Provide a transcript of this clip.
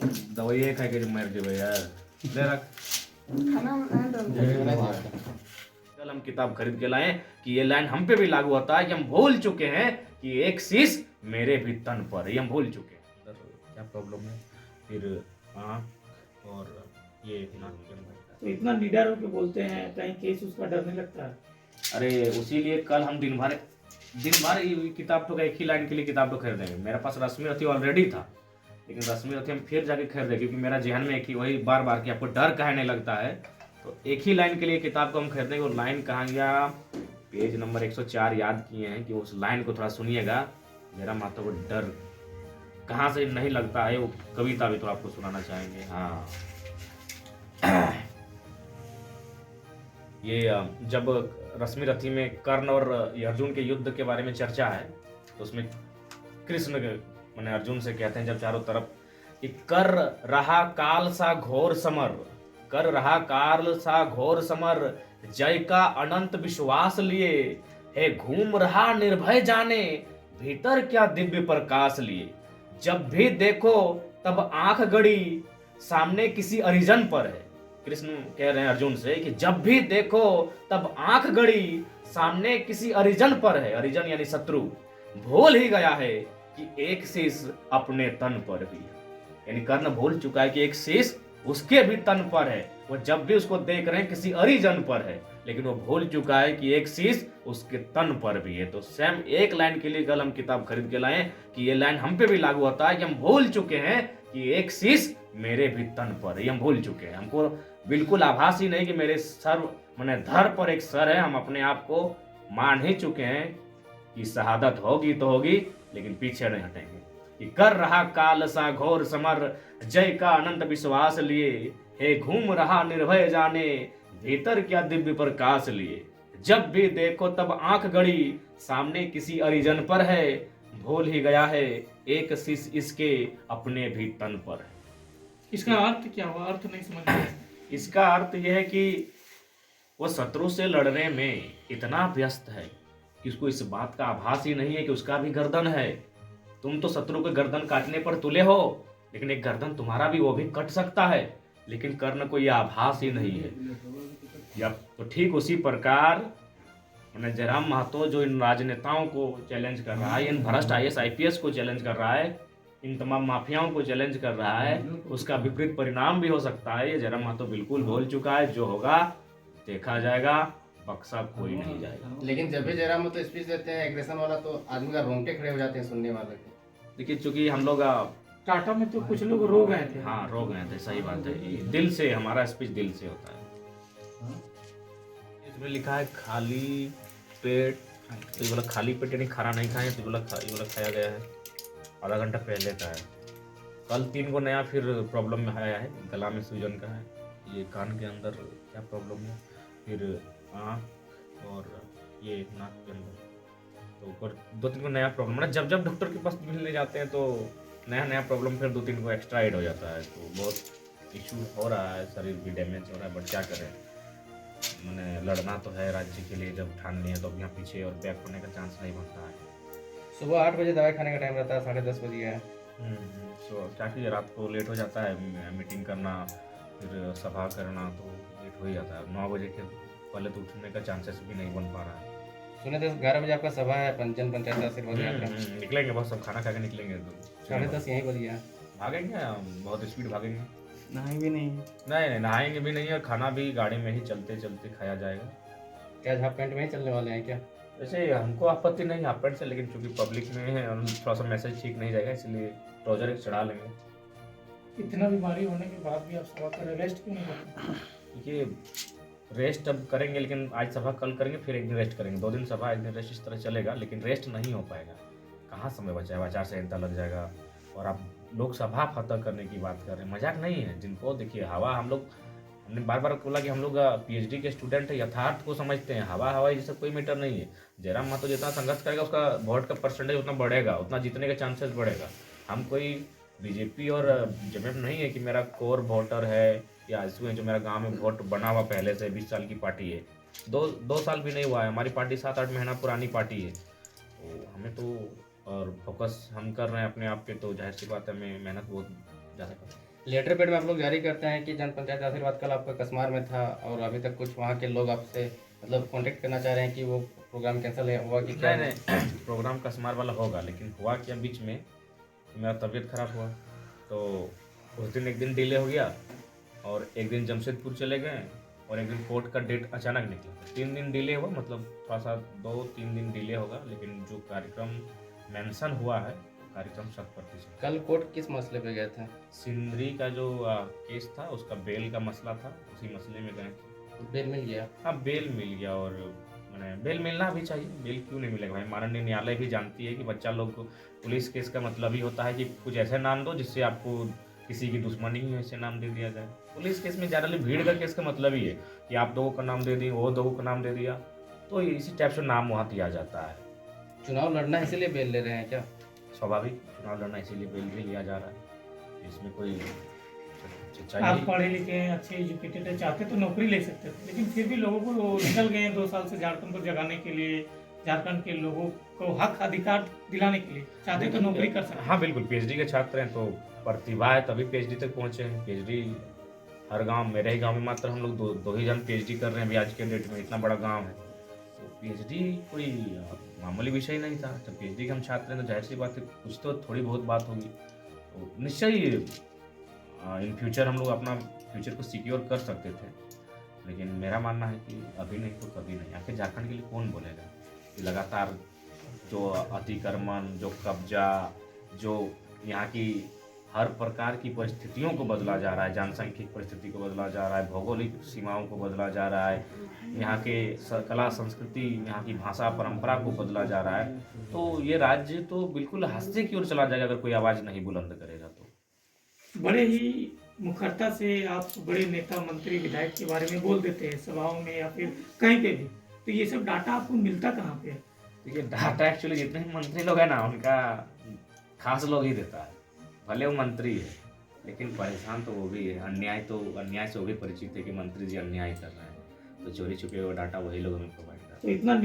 दवाई खा के जो मर जाए यार। ले रख। कल हम किताब खरीद के लाए कि ये लाइन हम पे भी लागू होता है कि हम भूल चुके हैं कि एक शीश मेरे भी तन पर, ये हम भूल चुके हैं। अंदर क्या प्रॉब्लम है फिर आँख और ये नाक के अंदर। तो इतना निडर होकर बोलते हैं, कहीं केस उसका डर नहीं लगता है? अरे उसी लिए कल हम दिन भर ये किताब तो एक ही लाइन के लिए किताब तो खरीदेंगे। मेरे पास रश्मि रथी ऑलरेडी था, लेकिन रश्मि रथी हम फिर जाके खरीदे क्योंकि मेरा जहन में एक ही वही बार बार कि आपको डर काहे नहीं लगता है, तो एक ही लाइन के लिए किताब को हम खरीदेंगे। वो लाइन कहाँ गया, पेज नंबर 104 याद किए हैं कि उस लाइन को थोड़ा सुनिएगा। मेरा माता को डर कहाँ से नहीं लगता है, वो कविता भी तो आपको सुनाना चाहेंगे। हाँ ये जब रश्मि रथी में कर्ण और अर्जुन के युद्ध के बारे में चर्चा है, तो उसमें कृष्ण मैंने अर्जुन से कहते हैं जब चारों तरफ कि कर रहा काल सा घोर समर, कर रहा काल सा घोर समर, जय का अनंत विश्वास लिए, है घूम रहा निर्भय जाने, भीतर क्या दिव्य प्रकाश लिए। जब भी देखो तब आंख गड़ी, सामने किसी अरिजन पर है। कृष्ण कह रहे हैं अर्जुन से कि जब भी देखो तब आंख गड़ी, सामने किसी अरिजन पर है। अरिजन यानी शत्रु। भूल ही गया है कि एक शीश अपने तन पर भी है। यानी कर्ण भूल चुका है कि एक शीश उसके भी तन पर है। वो जब भी उसको देख रहे हैं किसी अरिजन पर है, लेकिन वो भूल चुका है कि एक शीश उसके तन पर भी है। तो सेम एक लाइन के लिए कल हम किताब खरीद के लाए कि ये लाइन हम पे भी लागू होता है कि हम भूल चुके हैं कि एक शीश मेरे भी तन पर है। ये हम भूल चुके हैं। हमको बिल्कुल आभास ही नहीं कि मेरे सर मैंने धड़ पर एक सर है। हम अपने आप को मान ही चुके हैं कि शहादत होगी तो होगी, लेकिन पीछे नहीं हटेंगे। कि कर रहा काल सा घोर समर, जय का अनंत विश्वास लिए, हे घूम रहा निर्भय जाने, भीतर क्या दिव्य प्रकाश लिए। जब भी देखो तब आंख गड़ी, सामने किसी अरिजन पर है, भूल ही गया है एक शीश इसके अपने भी तन पर है। इसका अर्थ क्या हुआ? अर्थ नहीं समझ में। इसका अर्थ यह है कि वो शत्रु से लड़ने में इतना व्यस्त है कि उसको इस बात का आभास ही नहीं है कि उसका भी गर्दन है। तुम तो शत्रु के गर्दन काटने पर तुले हो, लेकिन एक गर्दन तुम्हारा भी वो भी कट सकता है, लेकिन कर्ण को यह आभास ही नहीं है। या तो ठीक उसी प्रकार मैंने जयराम महतो जो इन राजनेताओं को चैलेंज कर रहा है, इन भ्रष्ट IAS IPS को चैलेंज कर रहा है, इन तमाम माफियाओं को चैलेंज कर रहा है, उसका विपरीत परिणाम भी हो सकता है। ये जयराम महतो बिल्कुल भूल चुका है। जो होगा देखा जाएगा, बक्सा कोई नहीं जाएगा। लेकिन जब भी जयराम महतो स्पीच देते हैं एग्रेशन वाला, तो आदमी का रोंगटे खड़े हो जाते हैं सुनने वाले के। देखिए चूंकि हम लोग टाटा में तो कुछ लोग रो गए थे। हाँ रो गए थे, सही बात है। ये दिल से, हमारा स्पीच दिल से होता है। इसमें लिखा है खाली पेट, तो ये बोला खाली पेट यानी खाना नहीं खाए, तो ये बोला खाया गया है, आधा घंटा पहले का है। कल 3 को नया फिर प्रॉब्लम में आया है। गला में सूजन का है, ये कान के अंदर क्या प्रॉब्लम है, फिर आँख और ये नाक के अंदर, तो ऊपर 2-3 को नया प्रॉब्लम है। जब डॉक्टर के पास मिलने जाते हैं तो नया प्रॉब्लम फिर 2-3 को एक्स्ट्रा ऐड हो जाता है। तो बहुत इशू हो रहा है, शरीर भी डैमेज हो रहा है, बट क्या करें, मैंने लड़ना तो है राज्य के लिए। जब ठान लिए तो अब यहाँ पीछे और बैक होने का चांस नहीं बनता है। सुबह 8 बजे दवाई खाने का टाइम रहता है, 10:30 बजे है। सो क्या कीजिए, रात को लेट हो जाता है, मीटिंग करना फिर सभा करना, तो लेट हो ही जाता है। 9 बजे के पहले तो उठने का चांसेस भी नहीं बन पा रहा है। सुने थे 11 बजे आपका सभा है, पंचन पंचायत आशीर्वाद यात्रा। निकलेंगे बस, सब खाना खा के निकलेंगे। तो 10:30 यहीं बज गया। भागेंगे, बहुत स्पीड भागेंगे। नहाए भी नहीं? नहीं नहाएंगे भी नहीं, और खाना भी गाड़ी में ही चलते चलते खाया जाएगा। क्या हाफ पैंट में ही चलने वाले हैं क्या? वैसे हमको आपत्ति नहीं हाफ पैंट से, लेकिन चूंकि पब्लिक में है और थोड़ा सा मैसेज ठीक नहीं जाएगा, इसलिए ट्राउजर एक चढ़ा लेंगे। इतना बीमारी होने के बाद भी आप सभा कर रेस्ट क्यों नहीं करते? देखिए रेस्ट अब करेंगे, लेकिन आज सभा कल करेंगे, फिर एक दिन रेस्ट करेंगे। 2 दिन सभा, 1 दिन रेस्ट, इस तरह चलेगा, लेकिन रेस्ट नहीं हो पाएगा। कहाँ समय बचा है, आचार संहिता लग जाएगा, और आप लोकसभा फतह करने की बात कर रहे हैं, मजाक नहीं है। जिनको देखिए हवा, हमने बार बार बोला कि हम लोग PhD के स्टूडेंट है, यथार्थ को समझते हैं। हवा जैसा कोई मैटर नहीं है। जयराम महतो जितना संघर्ष करेगा, उसका वोट का परसेंटेज उतना बढ़ेगा, उतना जीतने का चांसेस बढ़ेगा। हम कोई बीजेपी और जमीन नहीं है कि मेरा कोर वोटर है या आंसू है जो मेरा गांव में वोट बना हुआ पहले से 20 साल की पार्टी है। 2 साल भी नहीं हुआ है, हमारी पार्टी 7-8 महीना पुरानी पार्टी है। तो हमें तो और फोकस हम कर रहे हैं अपने आप पे, तो जाहिर सी बात है हमें मेहनत बहुत ज़्यादा करनी है। लेटर पेड में आप लोग जारी करते हैं कि जन पंचायत आशीर्वाद कल आपका कसमार में था और अभी तक कुछ वहाँ के लोग आपसे मतलब कांटेक्ट करना चाह रहे हैं कि वो प्रोग्राम कैंसिल हुआ कि क्या? नहीं प्रोग्राम कसमार वाला होगा, लेकिन हुआ क्या बीच में मेरा तबीयत खराब हुआ तो उस दिन एक दिन डिले हो गया और एक दिन जमशेदपुर चले गए और एक दिन कोर्ट का डेट अचानक निकला। 3 दिन डिले हुआ, मतलब थोड़ा सा 2-3 दिन डिले होगा, लेकिन जो कार्यक्रम मेंशन हुआ है कार्यक्रम 100%। कल कोर्ट किस मसले पे गए थे? सिंदरी का जो केस था उसका बेल का मसला था, उसी मसले में गए थे। बेल मिल गया? हाँ बेल मिल गया और मैंने बेल मिलना भी चाहिए, बेल क्यों नहीं मिलेगा भाई। माननीय न्यायालय भी जानती है कि बच्चा लोग को पुलिस केस का मतलब ही होता है कि कुछ ऐसे नाम दो जिससे आपको किसी की दुश्मनी ही ऐसे नाम दे दिया जाए। पुलिस केस में जनरली भीड़ का केस का मतलब ही है कि आप 2 का नाम दे दी, वो 2 का नाम दे दिया, तो इसी टाइप से नाम वहाँ दिया जाता है। चुनाव लड़ना है इसीलिए बेल ले रहे हैं क्या? स्वाभाविक, चुनाव लड़ना इसीलिए बेल भी लिया जा रहा है, इसमें कोई आप चाहिए। पढ़े लिखे हैं, अच्छे एजुकेटेड है, चाहते तो नौकरी ले सकते थे, लेकिन फिर भी लोगों को वो निकल गए हैं 2 साल से झारखंड को जगाने के लिए, झारखंड के लोगों को हक अधिकार दिलाने के लिए चाहते तो नौकरी कर सकते। हाँ बिल्कुल, पीएचडी के छात्र हैं तो प्रतिभा है तभी पीएचडी तक पहुँचे हैं। पीएचडी हर गांव, मेरे ही गांव में मात्र हम लोग दो ही जन पीएचडी कर रहे हैं अभी आज के डेट में, इतना बड़ा गांव है तो पीएचडी कोई मामूली विषय नहीं था। जब पीएचडी के हम छात्र हैं तो जाहिर सी बात है कुछ तो थोड़ी बहुत बात होगी, तो निश्चय ही इन फ्यूचर हम लोग अपना फ्यूचर को सिक्योर कर सकते थे। लेकिन मेरा मानना है कि अभी नहीं तो कभी नहीं। आखिर झारखंड के लिए कौन बोलेगा कि लगातार जो अतिक्रमण, जो कब्जा, जो यहाँ की हर प्रकार की परिस्थितियों को बदला जा रहा है, जनसांख्यिक परिस्थिति को बदला जा रहा है, भौगोलिक सीमाओं को बदला जा रहा है, यहाँ के कला संस्कृति, यहाँ की भाषा परंपरा को बदला जा रहा है, तो ये राज्य तो बिल्कुल हादसे की ओर चला जाएगा अगर कोई आवाज़ नहीं बुलंद करेगा तो। बड़े ही मुखरता से आप बड़े नेता, मंत्री, विधायक के बारे में बोल देते हैं सभाओं में या फिर कहीं पे भी, तो ये सब डाटा आपको मिलता कहाँ पे है? देखिए डाटा एक्चुअली जितने भी मंत्री लोग हैं ना उनका खास लोग ही देता है, भले वो मंत्री है लेकिन परेशान तो वो भी है। अन्याय से वो भी परिचित है कि मंत्री जी अन्याय कर रहे हैं, तो चोरी छुपे हुए डाटा वही लोग हमें प्रोवाइड करते हैं। तो इतना